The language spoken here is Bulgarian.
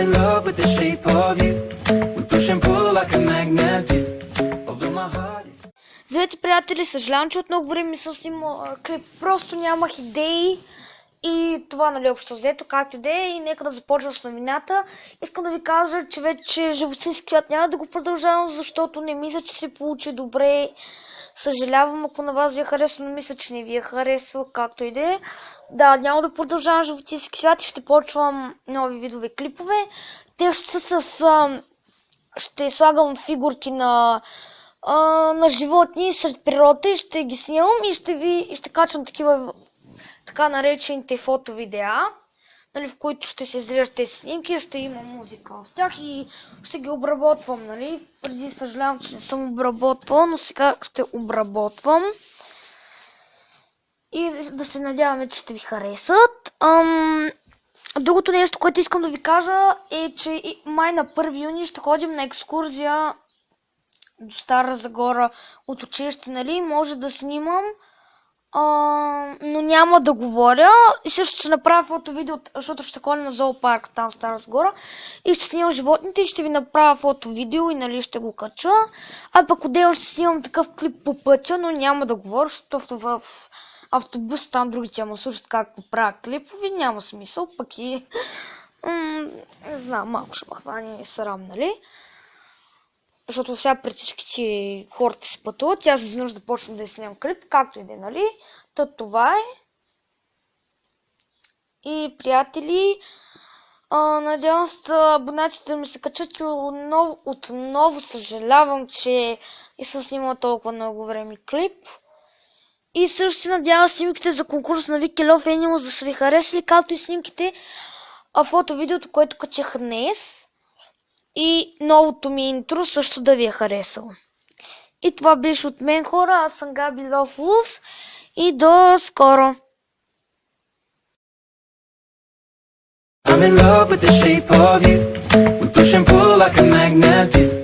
in love with the shape of you. We push and pull like a magnet do. Although my heart is... Здравейте, приятели, съжалявам, че от много време не съм снимал клип, просто нямах идеи и това, нали, общо взето, както и да е, и нека да започна с новината. Искам да ви кажа, че вече животински свят няма да го продължавам, защото не мисля, че се получи добре. Съжалявам, ако на вас ви е харесва, но мисля, че не ви е харесва, както и да е. Да, няма да продължавам животински свят и ще почвам нови видове клипове. Те ще са ще слагам фигурки на животни сред природата и ще ги снимам и ще качвам такива така наречените фото-видеа, нали, в които ще се изрежат тези снимки, ще има музика в тях и ще ги обработвам, нали. Преди съжалявам, че не съм обработвал, но сега ще обработвам. И да се надяваме, че ще ви харесат. Другото нещо, което искам да ви кажа е, че май на 1 юни ще ходим на екскурзия до Стара Загора от училище, нали, може да снимам, но няма да говоря. И също ще направя фото-видео, защото ще ходя на зоопарк там в Стара Загора и ще снимам животните и ще ви направя фото-видео и, нали, ще го кача. А пък отделно ще снимам такъв клип по пътя, но няма да говоря, защото в автобус там другите ме слушат как правя клипови, няма смисъл, пък и не знам, малко ще ме хване срам, нали? Защото сега пред всички хората се пътуват, аз изведнъж да почвам да снимам клип, както и да е, нали? Това е. И, приятели, надявам се абонатите да ми се качат и отново съжалявам, че не съм снимала толкова много време клип. И също се надявам снимките за конкурс на Вики Love Animals да са ви харесали, както и снимките, фото-видеото, което качих днес. И новото ми интро също да ви е харесало. И това беше от мен, хора. Аз съм Габи Love Wolves и до скоро! I'm in love with the shape of you. We push and pull like a magnet do.